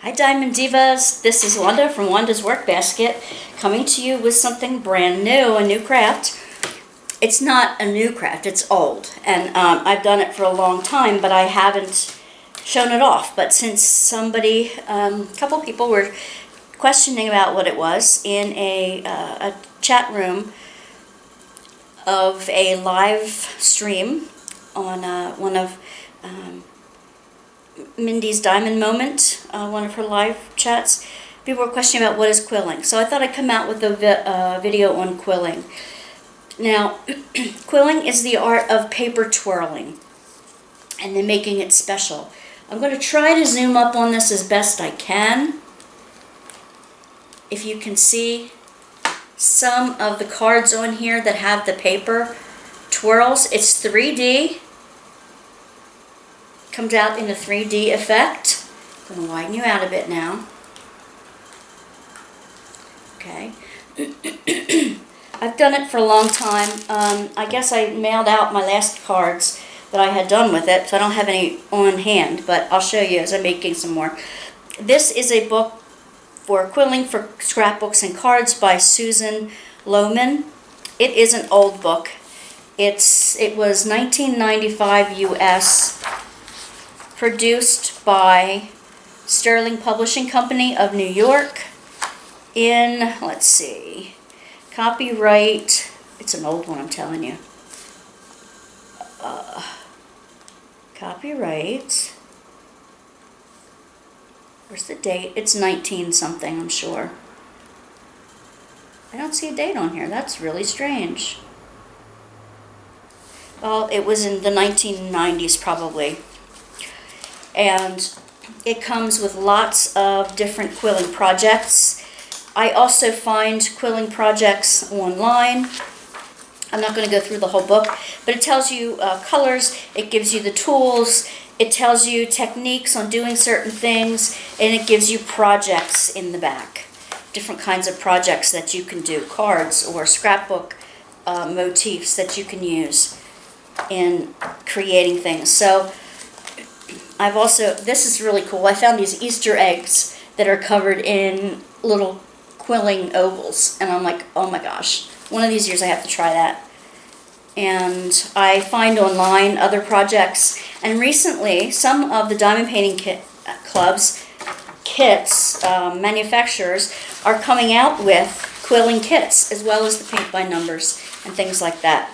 Hi Diamond Divas, this is Wanda from Wanda's Workbasket, coming to you with something brand new, a new craft. It's not a new craft, it's old, and I've done it for a long time, but I haven't shown it off. But since somebody, a couple people were questioning about what it was in a chat room of a live stream on one of Mindy's Diamond Moment, one of her live chats, people were questioning about what is quilling. So I thought I'd come out with a video on quilling. Now, quilling is the art of paper twirling and then making it special. I'm going to try to zoom up on this as best I can. If you can see some of the cards on here that have the paper twirls, it's 3D. Comes out in a 3D effect. I'm going to widen you out a bit now. Okay. I've done it for a long time. I guess I mailed out my last cards that I had done with it, so I don't have any on hand, but I'll show you as I'm making some more. This is a book for quilling for scrapbooks and cards by Susan Lohman. It is an old book. It was 1995 US. Produced by Sterling Publishing Company of New York in, let's see, copyright, it's an old one, I'm telling you. Copyright, where's the date? It's 19 something, I'm sure. I don't see a date on here, that's really strange. Well, it was in the 1990s probably. And it comes with lots of different quilling projects. I also find quilling projects online. I'm not going to go through the whole book, but it tells you colors, it gives you the tools, it tells you techniques on doing certain things, and it gives you projects in the back. Different kinds of projects that you can do, cards or scrapbook motifs that you can use in creating things. So I've also, this is really cool, I found these Easter eggs that are covered in little quilling ovals, and I'm like, oh my gosh, one of these years I have to try that. And I find online other projects, and recently some of the diamond painting kits, manufacturers are coming out with quilling kits, as well as the paint by numbers and things like that.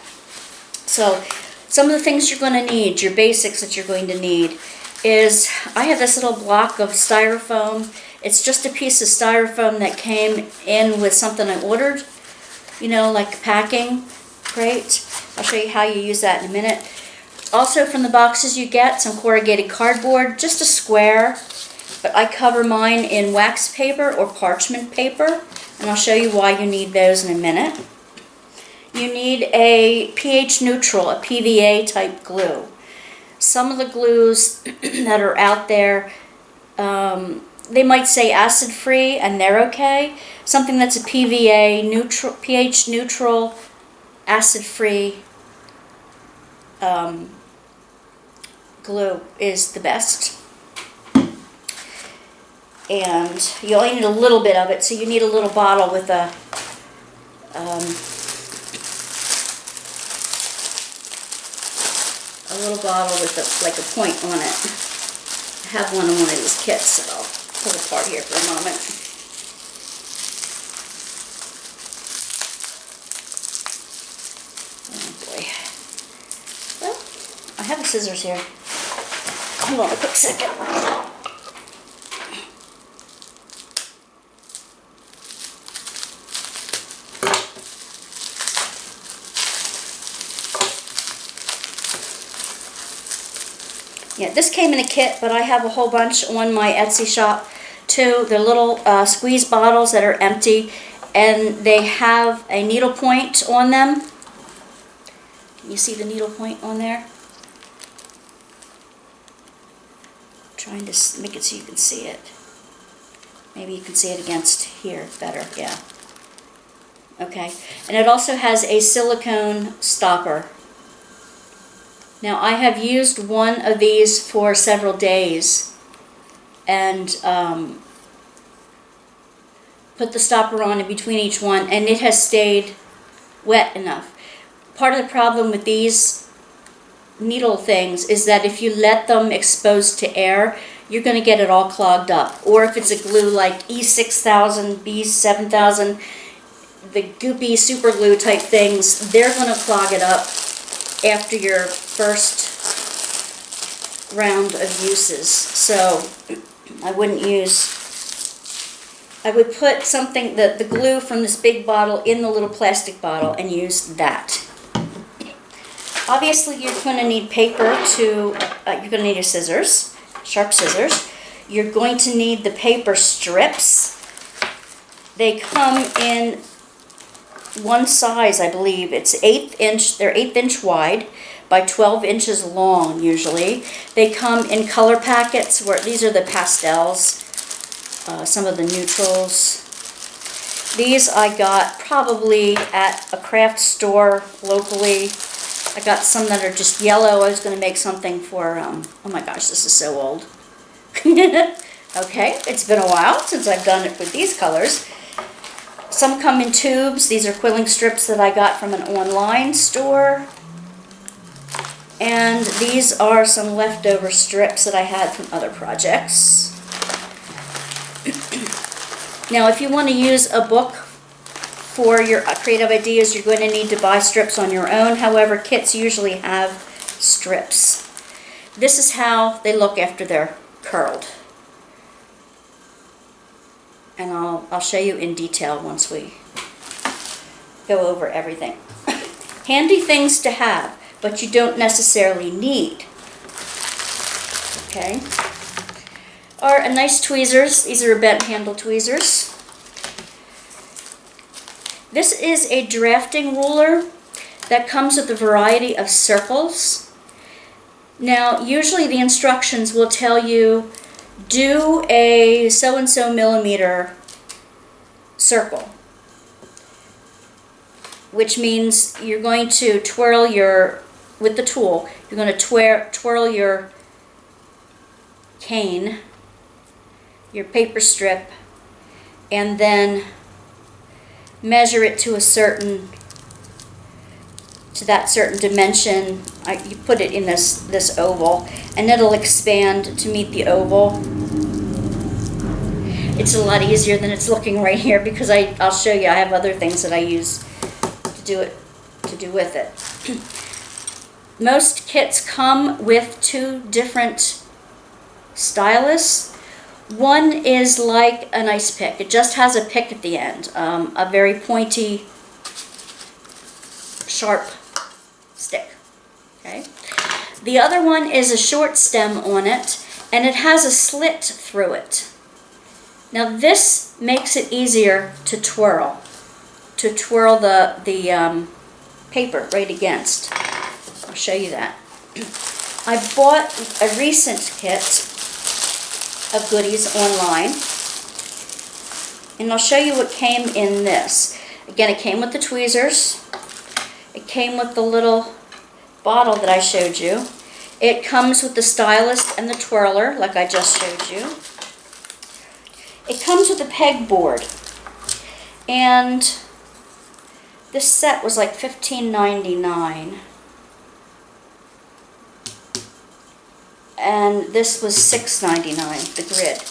So some of the things you're going to need, your basics that you're going to need, is I have this little block of styrofoam. It's just a piece of styrofoam that came in with something I ordered, you know, like packing crate. I'll show you how you use that in a minute. Also from the boxes you get some corrugated cardboard, just a square, but I cover mine in wax paper or parchment paper, and I'll show you why you need those in a minute. You need a pH neutral, a PVA type glue. Some of the glues that are out there, they might say acid free and they're okay. Something that's a PVA neutral, pH neutral, acid free glue is the best. And you only need a little bit of it, so you need a little bottle with a little bottle with like a point on it. I have one of these kits that I'll pull apart here for a moment. Oh boy. Well, I have the scissors here. Hold on a quick second. Yeah, this came in a kit, but I have a whole bunch on my Etsy shop too. They're little squeeze bottles that are empty, and they have a needle point on them. Can you see the needle point on there? I'm trying to make it so you can see it. Maybe you can see it against here better, yeah. Okay, and it also has a silicone stopper. Now I have used one of these for several days, and put the stopper on in between each one, and it has stayed wet enough. Part of the problem with these needle things is that if you let them exposed to air, you're going to get it all clogged up. Or if it's a glue like E6000, B7000, the goopy super glue type things, they're going to clog it up after your first round of uses. So I wouldn't use, I would put something, the glue from this big bottle in the little plastic bottle and use that. Obviously you're going to need paper to, you're going to need your scissors, sharp scissors. You're going to need the paper strips. They come in one size, I believe. It's 1/8 inch, they're 1/8 inch wide by 12 inches long usually. They come in color packets where these are the pastels, some of the neutrals. These I got probably at a craft store locally. I got some that are just yellow. I was going to make something for, oh my gosh, this is so old. Okay, it's been a while since I've done it with these colors. Some come in tubes. These are quilling strips that I got from an online store. And these are some leftover strips that I had from other projects. Now, if you want to use a book for your creative ideas, you're going to need to buy strips on your own. However, kits usually have strips. This is how they look after they're curled. And I'll show you in detail once we go over everything. Handy things to have, but you don't necessarily need. Okay. Are a nice tweezers. These are bent handle tweezers. This is a drafting ruler that comes with a variety of circles. Now, usually the instructions will tell you, do a so-and-so millimeter circle, which means you're going to twirl your, with the tool, you're going to twirl your cane, your paper strip, and then measure it to a certain, to that certain dimension. You put it in this oval, and it'll expand to meet the oval. It's a lot easier than it's looking right here because I'll show you. I have other things that I use to do with it. Most kits come with 2 different stylus. One is like an ice pick. It just has a pick at the end, a very pointy, sharp stick. Okay. The other one is a short stem on it, and it has a slit through it. Now this makes it easier to twirl the paper right against. I'll show you that. I bought a recent kit of goodies online, and I'll show you what came in this. Again, it came with the tweezers. It came with the little bottle that I showed you. It comes with the stylus and the twirler, like I just showed you. It comes with a pegboard, and this set was like $15.99. And this was $6.99, the grid.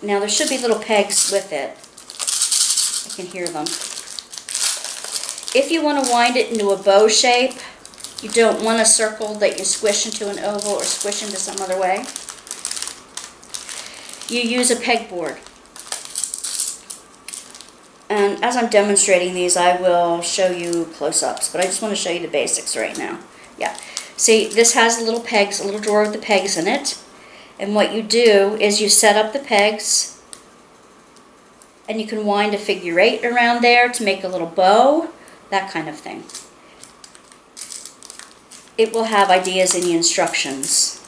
Now there should be little pegs with it. I can hear them. If you want to wind it into a bow shape, you don't want a circle that you squish into an oval or squish into some other way, you use a pegboard. And as I'm demonstrating these, I will show you close-ups, but I just want to show you the basics right now. Yeah. See, this has little pegs, a little drawer with the pegs in it. And what you do is you set up the pegs, and you can wind a figure 8 around there to make a little bow, that kind of thing. It will have ideas in the instructions.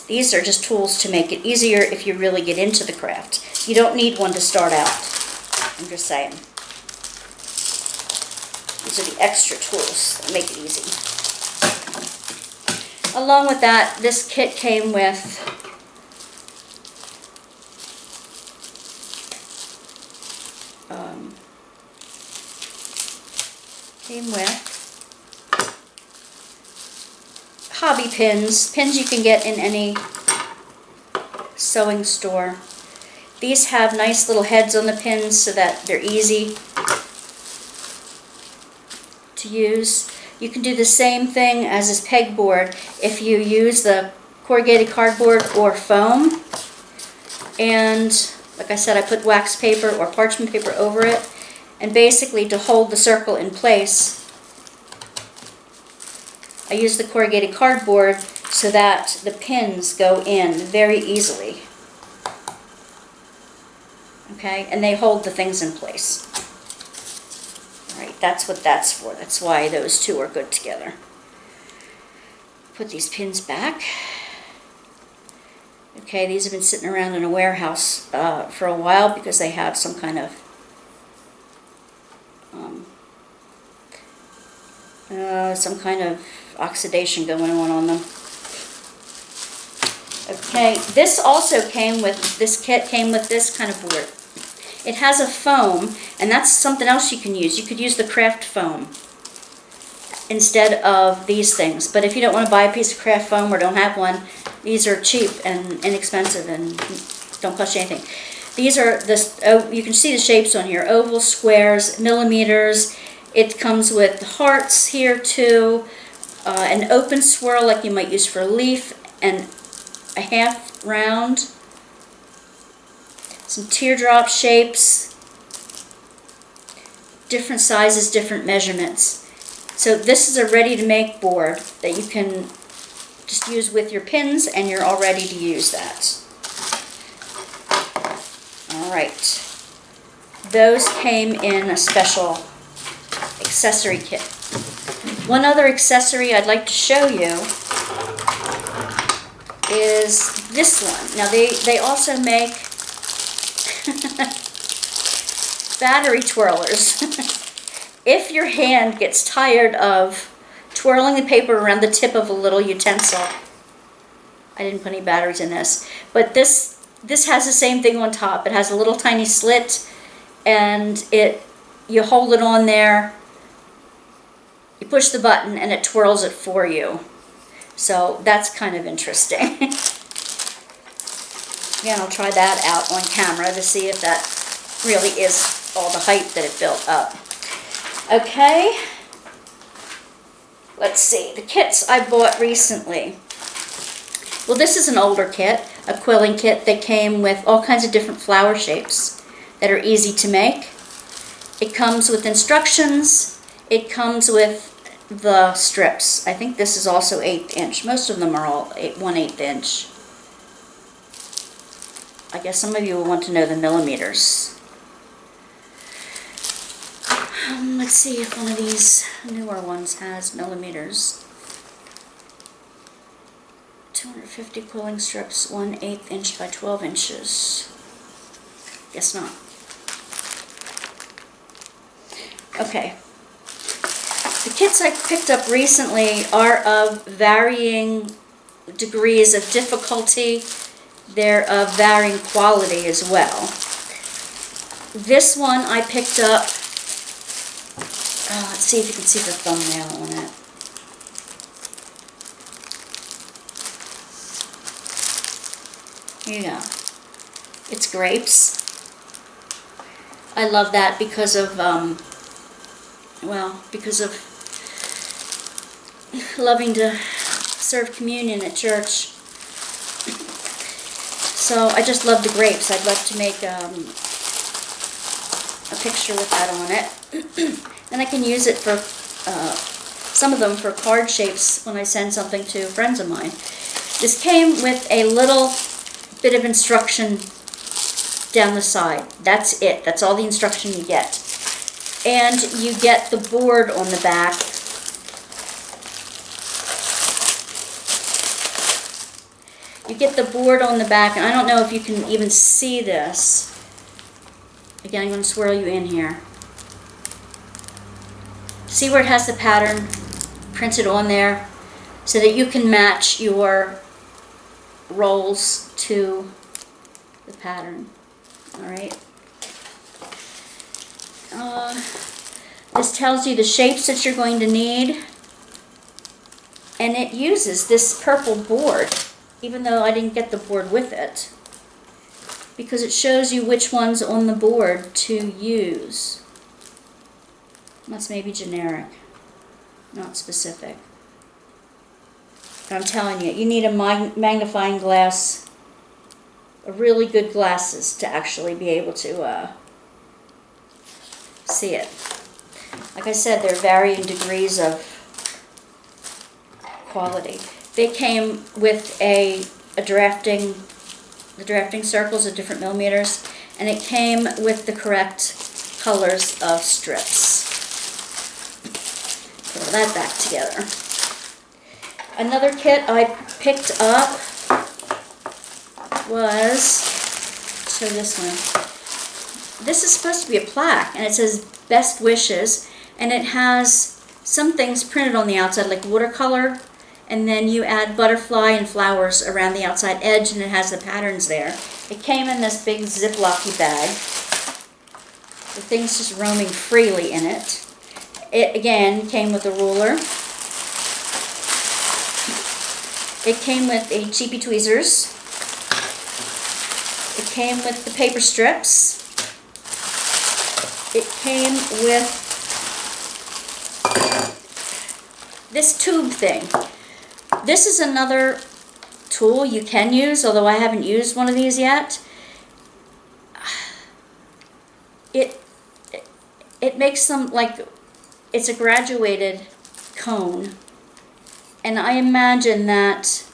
These are just tools to make it easier if you really get into the craft. You don't need one to start out. I'm just saying. These are the extra tools that make it easy. Along with that, this kit came with Came with hobby pins, pins you can get in any sewing store. These have nice little heads on the pins so that they're easy to use. You can do the same thing as this pegboard if you use the corrugated cardboard or foam. And like I said, I put wax paper or parchment paper over it. And basically to hold the circle in place, I use the corrugated cardboard so that the pins go in very easily. Okay, and they hold the things in place. All right, that's what that's for. That's why those two are good together. Put these pins back. Okay, these have been sitting around in a warehouse for a while because they have some kind of oxidation going on them. Okay, this also came with, this kit came with this kind of board. It has a foam, and that's something else you can use. You could use the craft foam instead of these things. But if you don't want to buy a piece of craft foam or don't have one, these are cheap and inexpensive and don't cost you anything. These are this. Oh, you can see the shapes on here: ovals, squares, millimeters. It comes with hearts here too, an open swirl like you might use for a leaf, and a half round, some teardrop shapes, different sizes, different measurements. So this is a ready-to-make board that you can just use with your pins, and you're all ready to use that. All right. Those came in a special accessory kit. One other accessory I'd like to show you is this one. Now they also make battery twirlers. If your hand gets tired of twirling the paper around the tip of a little utensil, I didn't put any batteries in this, but this has the same thing on top. It has a little tiny slit, and you hold it on there, you push the button, and it twirls it for you. So that's kind of interesting. Again, I'll try that out on camera to see if that really is all the hype that it built up. Okay, let's see, the kits I bought recently. Well, this is an older kit, a quilling kit that came with all kinds of different flower shapes that are easy to make. It comes with instructions. It comes with the strips. I think this is also 1/8 inch. Most of them are all 1/8 inch. I guess some of you will want to know the millimeters. Let's see if one of these newer ones has millimeters. 250 quilling strips, 1/8 inch by 12 inches. Guess not. Okay. The kits I picked up recently are of varying degrees of difficulty. They're of varying quality as well. This one I picked up, let's see if you can see the thumbnail on it. Here you go. It's grapes. I love that because of, because of loving to serve communion at church. So I just love the grapes. I'd love to make a picture with that on it. And I can use it for, some of them for card shapes when I send something to friends of mine. This came with a little bit of instruction down the side. That's it. That's all the instruction you get. And you get the board on the back. You get the board on the back, and I don't know if you can even see this. Again, I'm going to swirl you in here. See where it has the pattern printed on there? So that you can match your rolls to the pattern. Alright. This tells you the shapes that you're going to need. And it uses this purple board, even though I didn't get the board with it, because it shows you which ones on the board to use. That's maybe generic, not specific. But I'm telling you, you need a magnifying glass, a really good glasses to actually be able to see it. Like I said, there are varying degrees of quality. They came with the drafting circles of different millimeters, and it came with the correct colors of strips. Put that back together. Another kit I picked up was, show this one. This is supposed to be a plaque, and it says best wishes, and it has some things printed on the outside like watercolor, and then you add butterfly and flowers around the outside edge, and it has the patterns there. It came in this big Ziploc bag. The thing's just roaming freely in it. It again came with a ruler. It came with a cheapy tweezers. It came with the paper strips. It came with this tube thing. This is another tool you can use, although I haven't used one of these yet. It makes them like, it's a graduated cone. And I imagine that,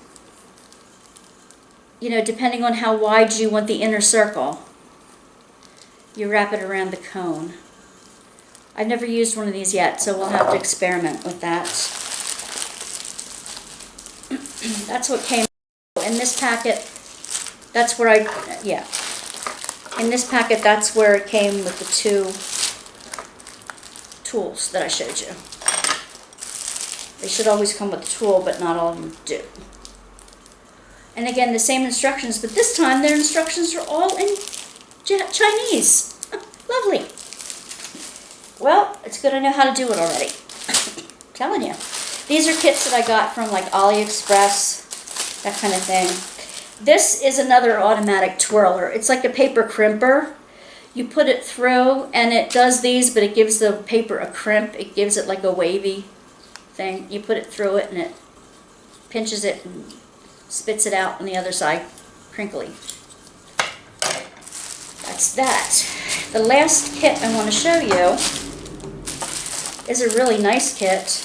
you know, depending on how wide you want the inner circle, you wrap it around the cone. I've never used one of these yet, so we'll have to experiment with that. That's what came in this packet. That's where in this packet, that's where it came with the two tools that I showed you. They should always come with a tool, but not all of them do. And again, the same instructions, but this time their instructions are all in Chinese. Lovely. Well, it's good I know how to do it already. I'm telling you. These are kits that I got from like AliExpress, that kind of thing. This is another automatic twirler. It's like a paper crimper. You put it through and it does these, but it gives the paper a crimp. It gives it like a wavy thing. You put it through it and it pinches it and spits it out on the other side, crinkly. That's that. The last kit I want to show you is a really nice kit.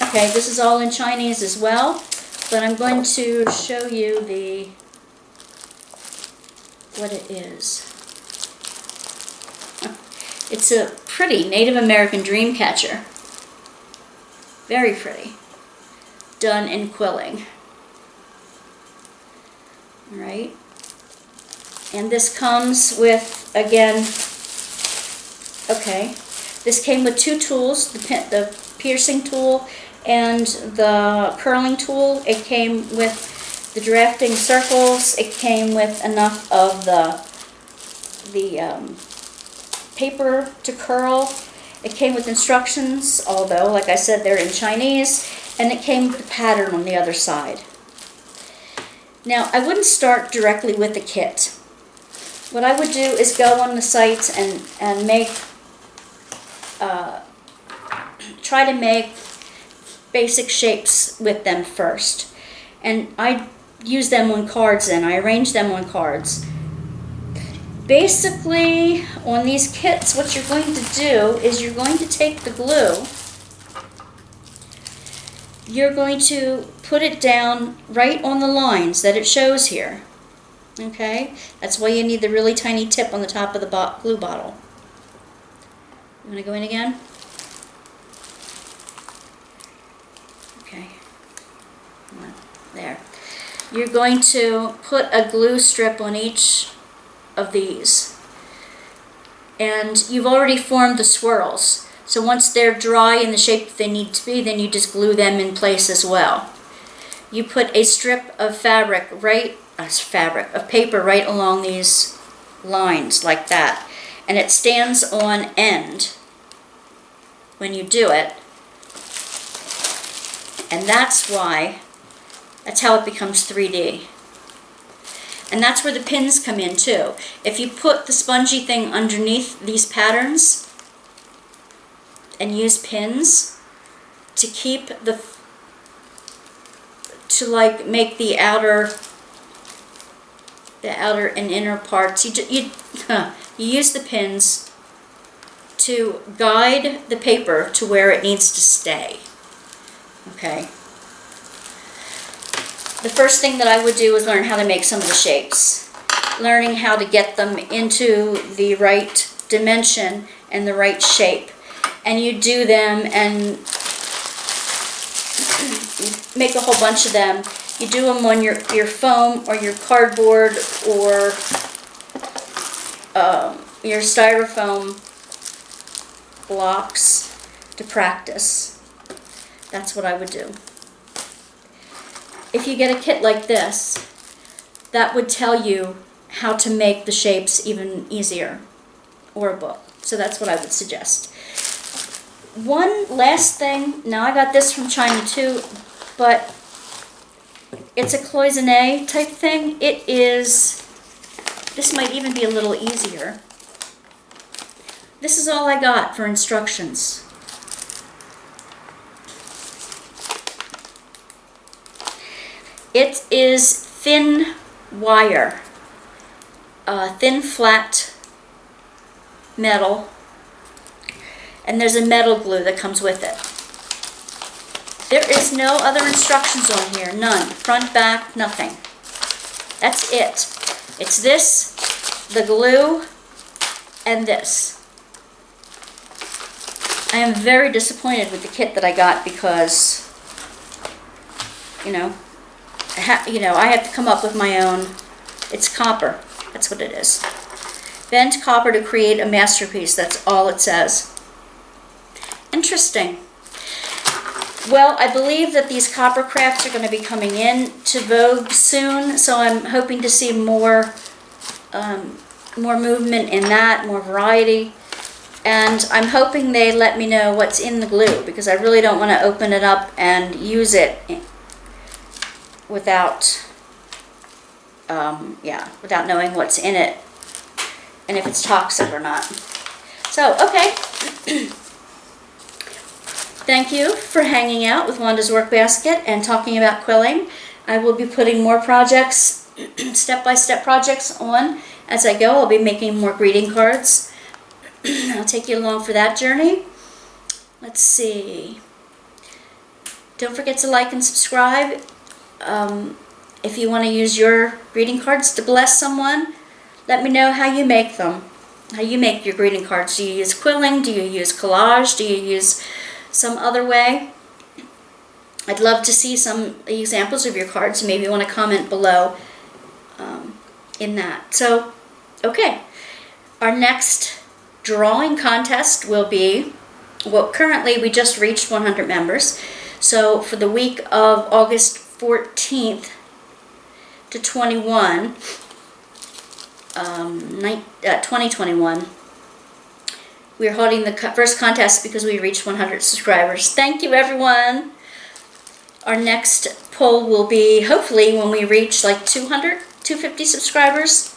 Okay, this is all in Chinese as well, but I'm going to show you what it is. It's a pretty Native American dream catcher. Very pretty. Done in quilling. Alright. And this comes with, again, okay, this came with two tools, the piercing tool and the curling tool. It came with the drafting circles. It came with enough of the paper to curl. It came with instructions, although, like I said, they're in Chinese, and it came with the pattern on the other side. Now, I wouldn't start directly with the kit. What I would do is go on the sites and make, try to make basic shapes with them first. And I use them on cards then. I arrange them on cards. Basically, on these kits, what you're going to do is you're going to take the glue, you're going to put it down right on the lines that it shows here. Okay? That's why you need the really tiny tip on the top of the glue bottle. You want to go in again? Okay. There. You're going to put a glue strip on each of these. And you've already formed the swirls. So once they're dry in the shape they need to be, then you just glue them in place as well. You put a strip of paper right along these lines like that. and it stands on end when you do it. And that's how it becomes 3D. And that's where the pins come in too. If you put the spongy thing underneath these patterns and use pins to keep like make the outer and inner parts, you use the pins to guide the paper to where it needs to stay. Okay. The first thing that I would do is learn how to make some of the shapes. Learning how to get them into the right dimension and the right shape. And you do them and make a whole bunch of them. You do them on your foam or your cardboard or your styrofoam blocks to practice. That's what I would do. If you get a kit like this, that would tell you how to make the shapes even easier, or a book. So that's what I would suggest. One last thing, now I got this from China too, but it's a cloisonne type thing. This might even be a little easier. This is all I got for instructions. It is thin wire, thin flat metal, and there's a metal glue that comes with it. There is no other instructions on here, none. Front, back, nothing. That's it. It's this, the glue, and this. I am very disappointed with the kit that I got because, I have to come up with my own. It's copper. That's what it is. Bent copper to create a masterpiece. That's all it says. Interesting. Well, I believe that these copper crafts are going to be coming in to vogue soon, so I'm hoping to see more movement in that, more variety. And I'm hoping they let me know what's in the glue, because I really don't want to open it up and use it without knowing what's in it and if it's toxic or not. So, okay. Thank you for hanging out with Wanda's Workbasket and talking about quilling. I will be putting more projects, step-by-step projects on as I go. I'll be making more greeting cards. I'll take you along for that journey. Let's see. Don't forget to like and subscribe. If you want to use your greeting cards to bless someone, let me know how you make them. How you make your greeting cards. Do you use quilling? Do you use collage? Do you use some other way? I'd love to see some examples of your cards. Maybe you want to comment below in that. So, okay. Our next drawing contest will be, well, currently we just reached 100 members. So for the week of August 14th to 2021, we're holding the first contest because we reached 100 subscribers. Thank you, everyone. Our next poll will be hopefully when we reach like 250 subscribers,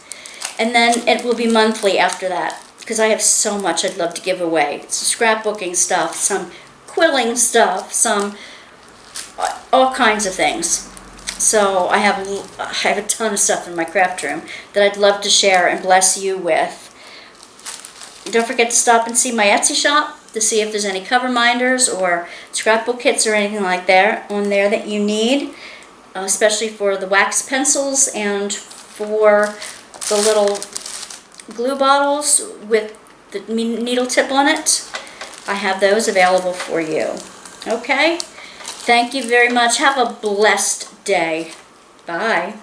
and then it will be monthly after that, because I have so much I'd love to give away. Some scrapbooking stuff, some quilling stuff, some all kinds of things. So I have a ton of stuff in my craft room that I'd love to share and bless you with. Don't forget to stop and see my Etsy shop to see if there's any cover minders or scrapbook kits or anything like that on there that you need, especially for the wax pencils and for the little glue bottles with the needle tip on it. I have those available for you. Okay? Thank you very much. Have a blessed day. Bye.